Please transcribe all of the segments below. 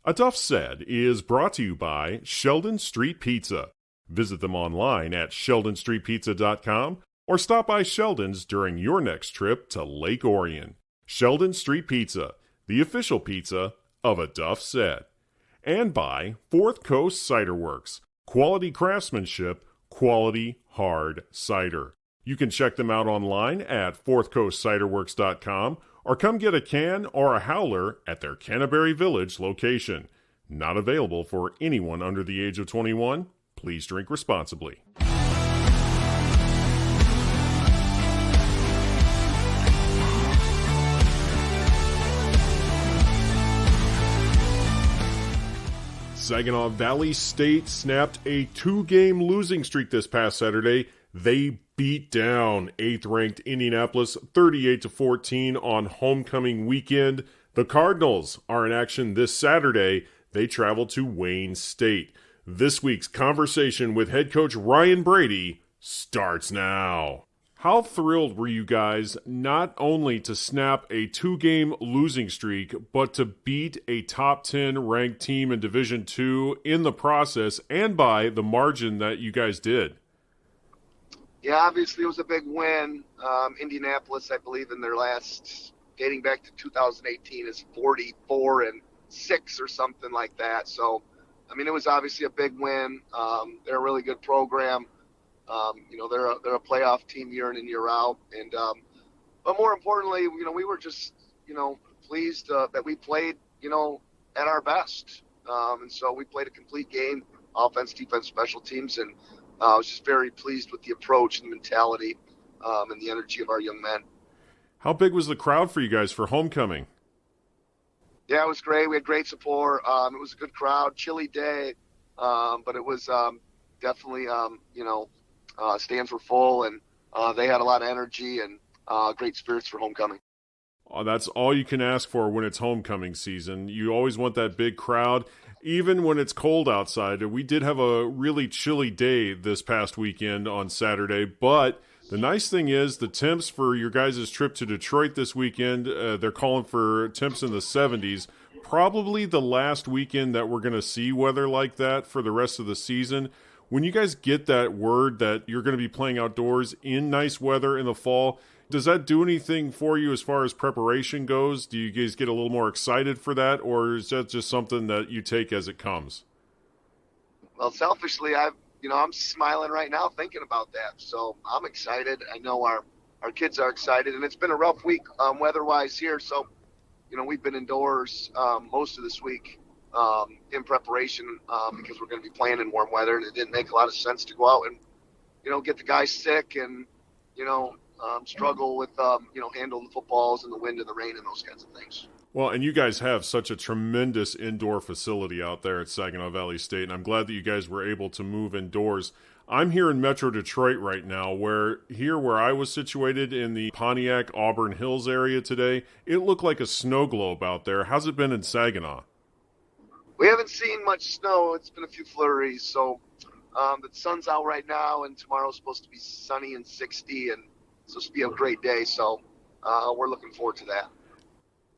Enough Said is brought to you by Sheldon Street Pizza. Visit them online at sheldonstreetpizza.com or stop by Sheldon's during your next trip to Lake Orion. Sheldon Street Pizza, the official pizza of Enough Said. And by Fourth Coast Cider Works. Quality craftsmanship, quality hard cider. You can check them out online at fourthcoastciderworks.com or come get a can or a howler at their Canterbury Village location. Not available for anyone under the age of 21. Please drink responsibly. Saginaw Valley State snapped a 2-game losing streak this past Saturday. They beat down 8th-ranked Indianapolis 38-14 on homecoming weekend. The Cardinals are in action this Saturday. They travel to Wayne State. This week's conversation with head coach Ryan Brady starts now. How thrilled were you guys not only to snap a 2-game losing streak, but to beat a top 10 ranked team in Division II in the process and by the margin that you guys did? Yeah, obviously it was a big win. Indianapolis, I believe, in their last, dating back to 2018, is 44-6 or something like that. So, I mean, it was obviously a big win. They're a really good program. They're a playoff team year in and year out. And but more importantly, we were just, pleased that we played, at our best. And so we played a complete game, offense, defense, special teams, and I was just very pleased with the approach and the mentality and the energy of our young men. How big was the crowd for you guys for homecoming? Yeah, it was great. We had great support. It was a good crowd, chilly day, but it was definitely, stands were full, and they had a lot of energy and great spirits for homecoming. Oh, that's all you can ask for when it's homecoming season. You always want that big crowd, even when it's cold outside. We did have a really chilly day this past weekend on Saturday, but the nice thing is the temps for your guys' trip to Detroit this weekend, they're calling for temps in the 70s. Probably the last weekend that we're going to see weather like that for the rest of the season. When you guys get that word that you're going to be playing outdoors in nice weather in the fall, does that do anything for you as far as preparation goes? Do you guys get a little more excited for that, or is that just something that you take as it comes? Well, selfishly, I'm smiling right now thinking about that. So I'm excited. I know our kids are excited, and it's been a rough week weather-wise here. So, we've been indoors most of this week in preparation because we're going to be playing in warm weather, and it didn't make a lot of sense to go out and, get the guys sick and, struggle with, handling the footballs and the wind and the rain and those kinds of things. Well, and you guys have such a tremendous indoor facility out there at Saginaw Valley State, and I'm glad that you guys were able to move indoors. I'm here in Metro Detroit right now, where I was situated in the Pontiac Auburn Hills area today, it looked like a snow globe out there. How's it been in Saginaw? We haven't seen much snow. It's been a few flurries, so the sun's out right now, and tomorrow's supposed to be sunny and 60, and it's supposed to be a great day, so we're looking forward to that.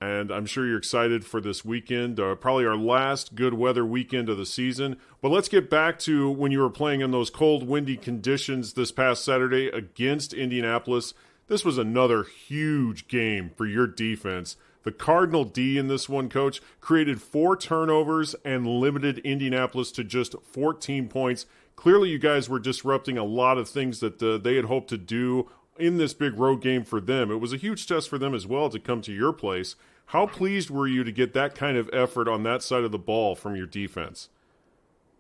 And I'm sure you're excited for this weekend, probably our last good weather weekend of the season. But let's get back to when you were playing in those cold, windy conditions this past Saturday against Indianapolis. This was another huge game for your defense. The Cardinal D in this one, Coach, created 4 turnovers and limited Indianapolis to just 14 points. Clearly, you guys were disrupting a lot of things that they had hoped to do in this big road game for them. It was a huge test for them as well to come to your place. How pleased were you to get that kind of effort on that side of the ball from your defense?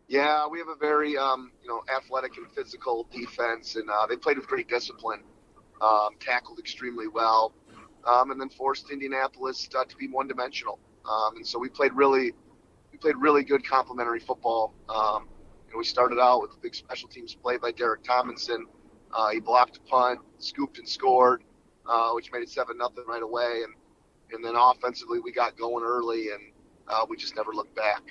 Yeah, we have a very, athletic and physical defense, and they played with great discipline, tackled extremely well, and then forced Indianapolis to be one-dimensional. And so we played really good complementary football. We started out with a big special teams play by Derek Thomason. He blocked a punt, scooped and scored, which made it 7-0 right away. And then offensively, we got going early, and we just never looked back.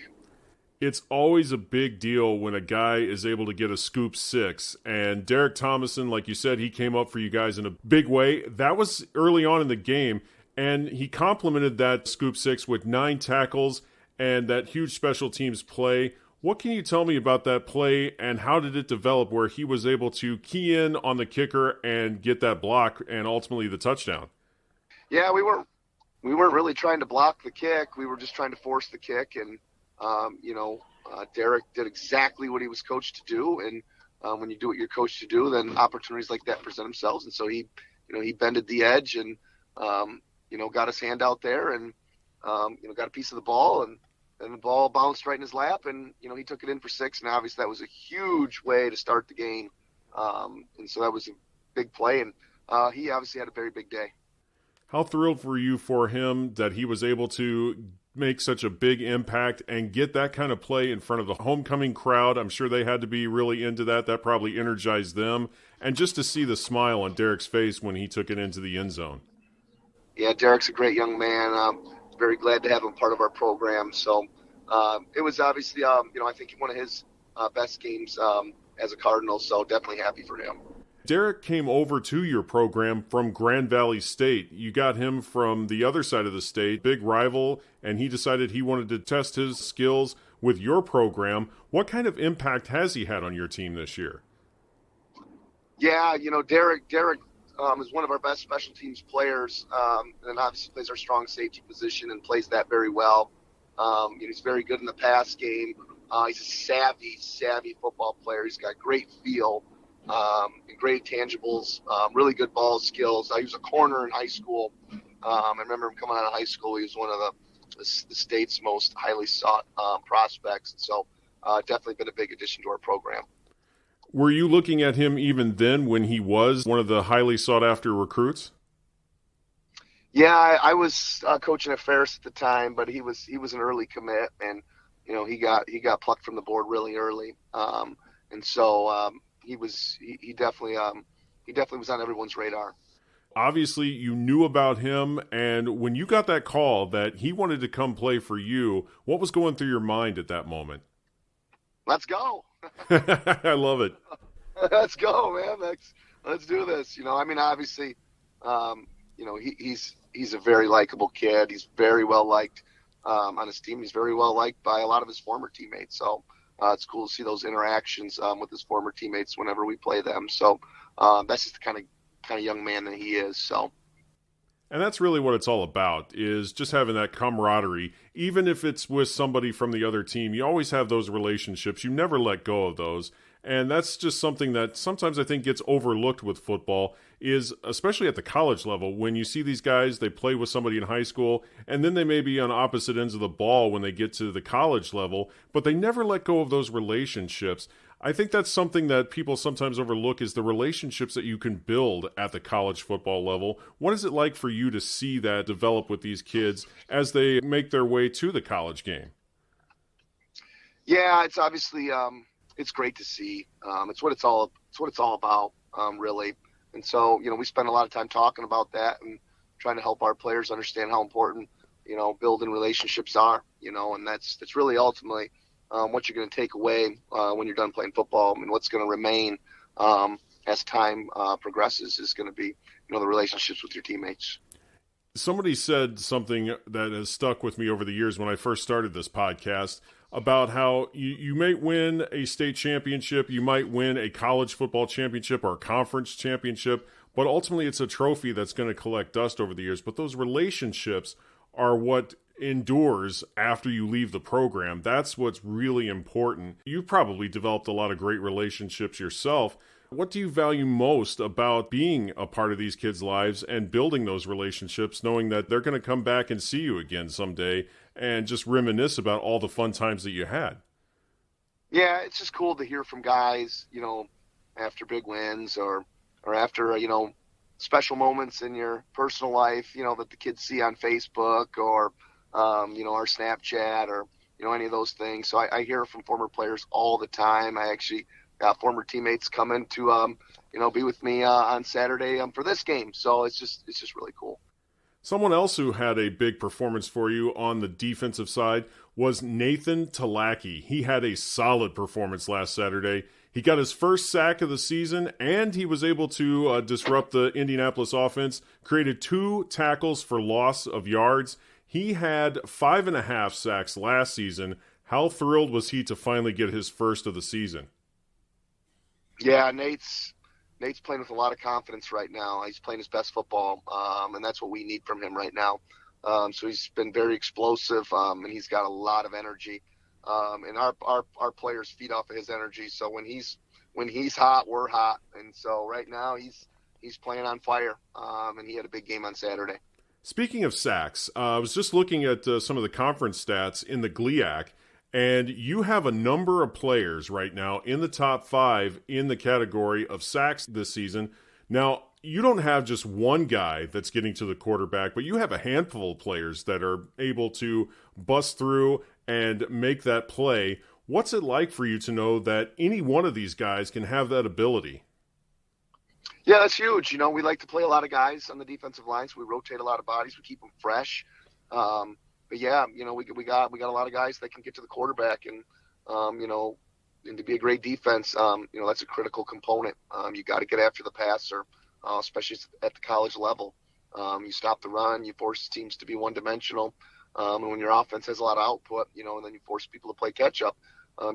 It's always a big deal when a guy is able to get a scoop 6. And Derek Thomason, like you said, he came up for you guys in a big way. That was early on in the game, and he complemented that scoop 6 with 9 tackles and that huge special teams play. What can you tell me about that play, and how did it develop where he was able to key in on the kicker and get that block and ultimately the touchdown? Yeah, we weren't really trying to block the kick. We were just trying to force the kick, and Derek did exactly what he was coached to do. And when you do what you're coached to do, then opportunities like that present themselves. And so he bended the edge and got his hand out there and got a piece of the ball, and the ball bounced right in his lap, and he took it in for 6. And obviously that was a huge way to start the game, and so that was a big play. And he obviously had a very big day. How thrilled were you for him that he was able to make such a big impact and get that kind of play in front of the homecoming crowd? I'm sure they had to be really into that. That probably energized them. And just to see the smile on Derek's face when he took it into the end zone. Yeah, Derek's a great young man. Very glad to have him part of our program. So it was obviously, I think one of his best games as a Cardinal. So definitely happy for him. Derek came over to your program from Grand Valley State. You got him from the other side of the state, big rival, and he decided he wanted to test his skills with your program. What kind of impact has he had on your team this year? Yeah, Derek is one of our best special teams players, and obviously plays our strong safety position and plays that very well. He's very good in the pass game. He's a savvy football player. He's got great feel. And great tangibles, really good ball skills. He was a corner in high school. I remember him coming out of high school. He was one of the state's most highly sought prospects. And so definitely been a big addition to our program. Were you looking at him even then when he was one of the highly sought after recruits? Yeah, I was coaching at Ferris at the time, but he was an early commit, and he got plucked from the board really early. And so he definitely was on everyone's radar. Obviously, you knew about him, and when you got that call that he wanted to come play for you, what was going through your mind at that moment? Let's go. I love it. Let's go, man. Let's do this. Obviously, he's a very likable kid. He's very well liked on his team. He's very well liked by a lot of his former teammates. So it's cool to see those interactions with his former teammates whenever we play them. So that's just the kind of young man that he is. So. And that's really what it's all about, is just having that camaraderie. Even if it's with somebody from the other team, you always have those relationships. You never let go of those. And that's just something that sometimes I think gets overlooked with football, is especially at the college level, when you see these guys, they play with somebody in high school, and then they may be on opposite ends of the ball when they get to the college level, but they never let go of those relationships. I think that's something that people sometimes overlook, is the relationships that you can build at the college football level. What is it like for you to see that develop with these kids as they make their way to the college game? Yeah, it's obviously it's great to see. It's what it's all about, really. And so, we spend a lot of time talking about that and trying to help our players understand how important, building relationships are, and that's really ultimately what you're going to take away when you're done playing football. I mean, what's going to remain as time progresses is going to be, the relationships with your teammates. Somebody said something that has stuck with me over the years when I first started this podcast about how you might win a state championship, you might win a college football championship or a conference championship, but ultimately it's a trophy that's going to collect dust over the years. But those relationships are what endures after you leave the program. That's what's really important. You've probably developed a lot of great relationships yourself. What do you value most about being a part of these kids' lives and building those relationships, knowing that they're going to come back and see you again someday and just reminisce about all the fun times that you had? Yeah, it's just cool to hear from guys, after big wins or after, special moments in your personal life, that the kids see on Facebook or, our Snapchat or, any of those things. So I hear from former players all the time. I actually got former teammates coming to, be with me on Saturday for this game. So it's just really cool. Someone else who had a big performance for you on the defensive side was Nathan Talaki. He had a solid performance last Saturday. He got his first sack of the season, and he was able to disrupt the Indianapolis offense, created 2 tackles for loss of yards. He had 5.5 sacks last season. How thrilled was he to finally get his first of the season? Yeah, Nate's playing with a lot of confidence right now. He's playing his best football, and that's what we need from him right now. So he's been very explosive, and he's got a lot of energy. And our players feed off of his energy. So when he's hot, we're hot. And so right now he's playing on fire, and he had a big game on Saturday. Speaking of sacks, I was just looking at some of the conference stats in the GLIAC, and you have a number of players right now in the top 5 in the category of sacks this season. Now, you don't have just one guy that's getting to the quarterback, but you have a handful of players that are able to bust through and make that play. What's it like for you to know that any one of these guys can have that ability? Yeah, that's huge. We like to play a lot of guys on the defensive line, so we rotate a lot of bodies. We keep them fresh. But yeah, we got a lot of guys that can get to the quarterback, and and to be a great defense, that's a critical component. You got to get after the passer, especially at the college level. You stop the run, you force teams to be one-dimensional, and when your offense has a lot of output, and then you force people to play catch-up,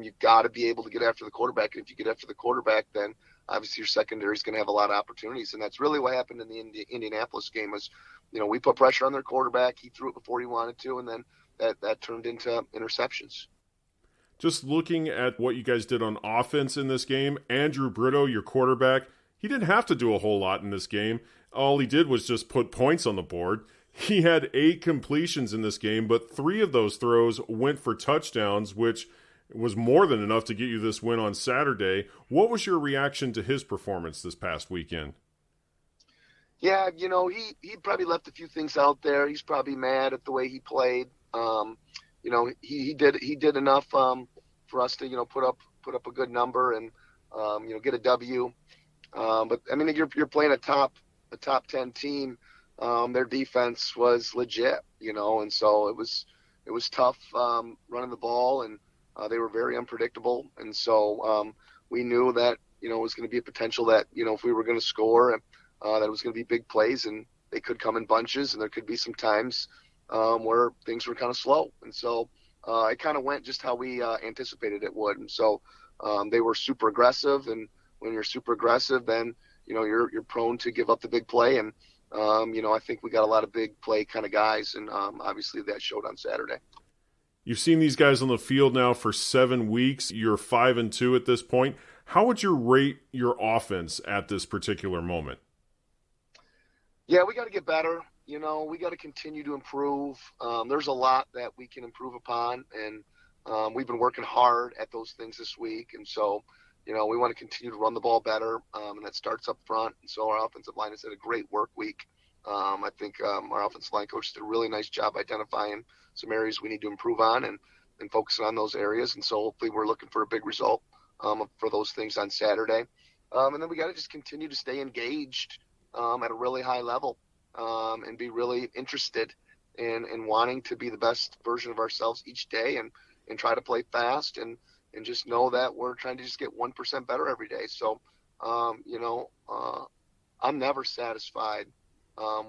you've got to be able to get after the quarterback. And if you get after the quarterback, then obviously your secondary is going to have a lot of opportunities. And that's really what happened in the Indianapolis game was, we put pressure on their quarterback. He threw it before he wanted to, and then that turned into interceptions. Just looking at what you guys did on offense in this game, Andrew Brito, your quarterback, he didn't have to do a whole lot in this game. All he did was just put points on the board. He had 8 completions in this game, but 3 of those throws went for touchdowns, which was more than enough to get you this win on Saturday. What was your reaction to his performance this past weekend? Yeah, he probably left a few things out there. He's probably mad at the way he played. He did enough for us to put up a good number and get a W. But I mean, you're playing a top 10 team. Their defense was legit, and so it was tough running the ball, and they were very unpredictable. And so we knew that it was going to be a potential that if we were going to score, that it was going to be big plays, and they could come in bunches, and there could be some times where things were kind of slow. And so it kind of went just how we anticipated it would. And so they were super aggressive, and when you're super aggressive, then you're prone to give up the big play. And I think we got a lot of big play kind of guys, and obviously that showed on Saturday. You've seen these guys on the field now for 7 weeks. You're 5-2 at this point. How would you rate your offense at this particular moment? Yeah, we got to get better. We got to continue to improve. There's a lot that we can improve upon, and we've been working hard at those things this week. And so, we want to continue to run the ball better, and that starts up front. And so our offensive line has had a great work week. I think our offensive line coach did a really nice job identifying some areas we need to improve on and focusing on those areas. And so hopefully we're looking for a big result for those things on Saturday. And then we got to just continue to stay engaged at a really high level and be really interested in wanting to be the best version of ourselves each day and try to play fast and just know that we're trying to just get 1% better every day. So, I'm never satisfied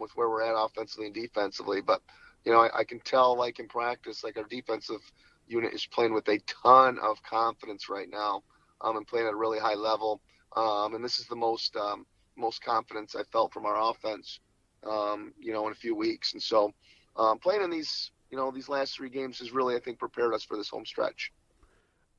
with where we're at offensively and defensively, but I can tell, like in practice, like our defensive unit is playing with a ton of confidence right now, and playing at a really high level. And this is the most confidence I felt from our offense, in a few weeks. And so, playing in these last 3 games has really, I think, prepared us for this home stretch.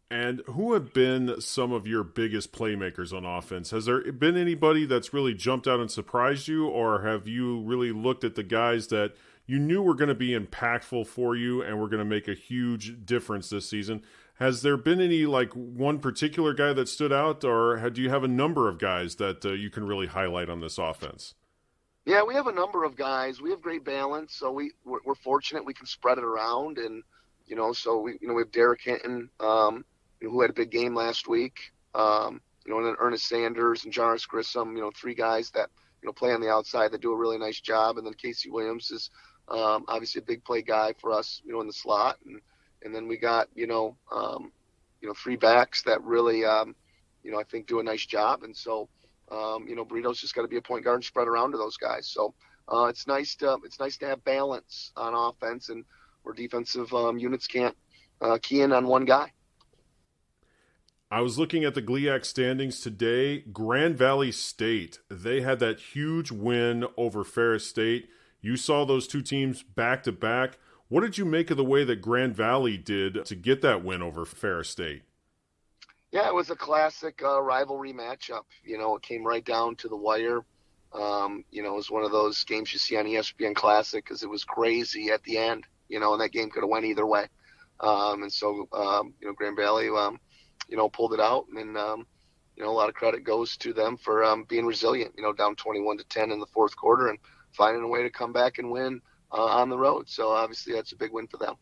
And who have been some of your biggest playmakers on offense? Has there been anybody that's really jumped out and surprised you, or have you really looked at the guys that you knew were going to be impactful for you and were going to make a huge difference this season? Has there been any, one particular guy that stood out, or do you have a number of guys that you can really highlight on this offense? Yeah, we have a number of guys. We have great balance, so we're fortunate we can spread it around, and so we have Derek Hinton, who had a big game last week, and then Ernest Sanders and Jarvis Grissom, 3 guys that play on the outside that do a really nice job, and then Casey Williams is obviously a big play guy for us, in the slot, and then we got 3 backs that really I think do a nice job, and so Burrito's just got to be a point guard and spread around to those guys. So it's nice to have balance on offense, and where defensive units can't key in on one guy. I was looking at the GLIAC standings today. Grand Valley State, they had that huge win over Ferris State. You saw those two teams back to back. What did you make of the way that Grand Valley did to get that win over Ferris State? Yeah, it was a classic rivalry matchup. It came right down to the wire. It was one of those games you see on ESPN Classic because it was crazy at the end, and that game could have went either way. And so, Grand Valley, pulled it out, and a lot of credit goes to them for being resilient. Down 21-10 in the fourth quarter and finding a way to come back and win on the road. So obviously that's a big win for them.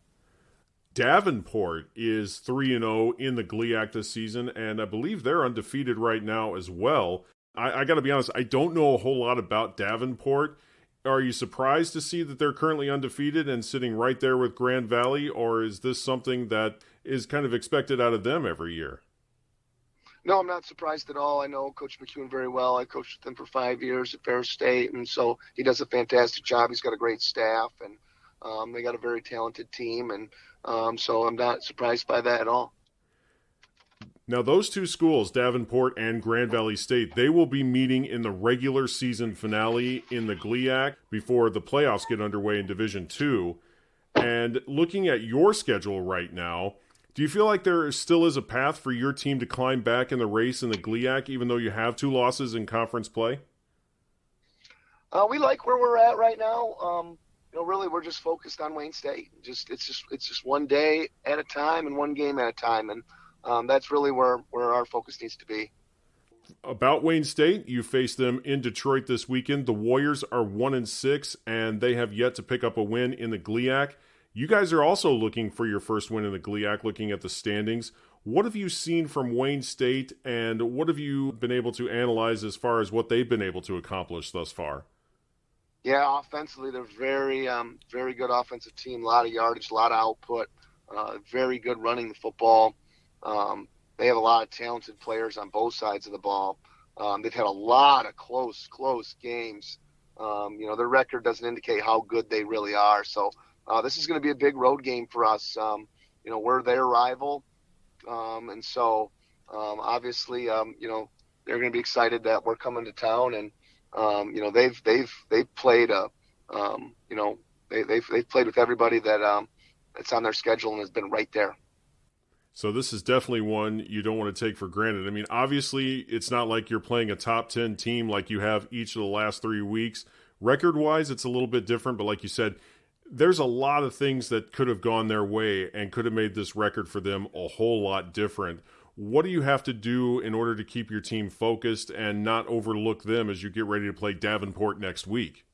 Davenport is 3-0 in the GLIAC this season, and I believe they're undefeated right now as well. I got to be honest, I don't know a whole lot about Davenport. Are you surprised to see that they're currently undefeated and sitting right there with Grand Valley, or is this something that is kind of expected out of them every year? No, I'm not surprised at all. I know Coach McEwen very well. I coached with him for 5 years at Ferris State, and so he does a fantastic job. He's got a great staff, and they got a very talented team, and so I'm not surprised by that at all. Now, those two schools, Davenport and Grand Valley State, they will be meeting in the regular season finale in the GLIAC before the playoffs get underway in Division II. And looking at your schedule right now, do you feel like there still is a path for your team to climb back in the race in the GLIAC, even though you have 2 losses in conference play? We like where we're at right now. Really, we're just focused on Wayne State. It's just one day at a time and one game at a time, and that's really where our focus needs to be. About Wayne State, you face them in Detroit this weekend. The Warriors are 1-6, and they have yet to pick up a win in the GLIAC. You guys are also looking for your first win in the GLIAC, looking at the standings. What have you seen from Wayne State, and what have you been able to analyze as far as what they've been able to accomplish thus far? Yeah, offensively, they're very good offensive team. A lot of yardage, a lot of output. Very good running the football. They have a lot of talented players on both sides of the ball. They've had a lot of close games. Their record doesn't indicate how good they really are. So this is going to be a big road game for us. We're their rival. And so obviously, they're going to be excited that we're coming to town, and they've played they've played with everybody that's on their schedule and has been right there. So this is definitely one you don't want to take for granted. I mean, obviously, it's not like you're playing a top 10 team like you have each of the last 3 weeks. Record-wise, it's a little bit different, but like you said, there's a lot of things that could have gone their way and could have made this record for them a whole lot different. What do you have to do in order to keep your team focused and not overlook them as you get ready to play Davenport next week?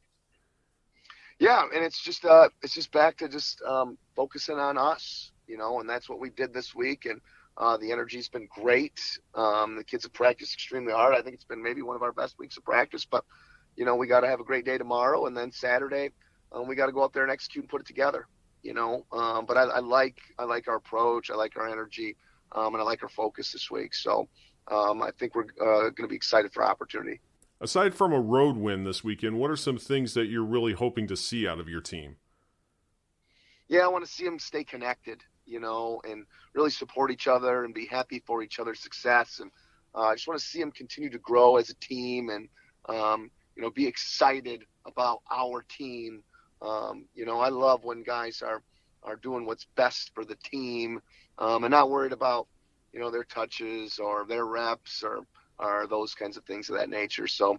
Yeah, and it's just back to just focusing on us, and that's what we did this week. And the energy's been great. The kids have practiced extremely hard. I think it's been maybe one of our best weeks of practice. But we got to have a great day tomorrow, and then Saturday we got to go out there and execute and put it together. But I like our approach. I like our energy. And I like our focus this week. So I think we're going to be excited for opportunity. Aside from a road win this weekend, what are some things that you're really hoping to see out of your team? Yeah, I want to see them stay connected, and really support each other and be happy for each other's success. And I just want to see them continue to grow as a team and, be excited about our team. I love when guys are doing what's best for the team, and not worried about, their touches or their reps or those kinds of things of that nature. So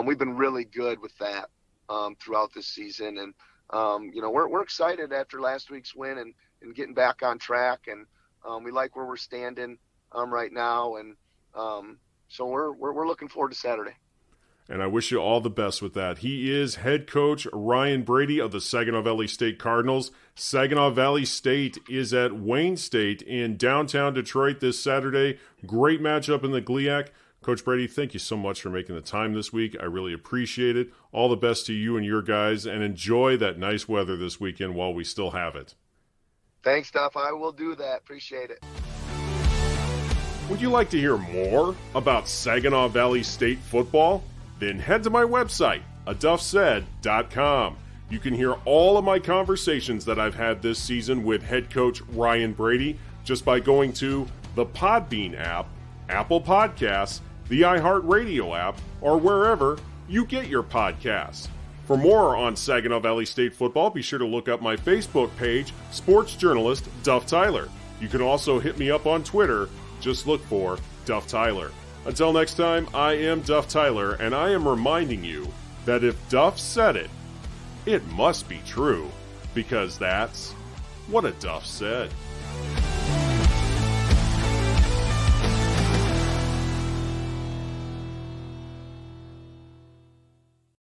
we've been really good with that throughout this season. And, we're excited after last week's win and getting back on track. And we like where we're standing right now. And so we're looking forward to Saturday. And I wish you all the best with that. He is head coach Ryan Brady of the Saginaw Valley State Cardinals. Saginaw Valley State is at Wayne State in downtown Detroit this Saturday. Great matchup in the GLIAC. Coach Brady, thank you so much for making the time this week. I really appreciate it. All the best to you and your guys, and enjoy that nice weather this weekend while we still have it. Thanks, Duff. I will do that. Appreciate it. Would you like to hear more about Saginaw Valley State football? Then head to my website, aduffsaid.com. You can hear all of my conversations that I've had this season with head coach Ryan Brady just by going to the Podbean app, Apple Podcasts, the iHeartRadio app, or wherever you get your podcasts. For more on Saginaw Valley State football, be sure to look up my Facebook page, sports journalist Duff Tyler. You can also hit me up on Twitter. Just look for Duff Tyler. Until next time, I am Duff Tyler, and I am reminding you that if Duff said it, it must be true, because that's what a Duff said.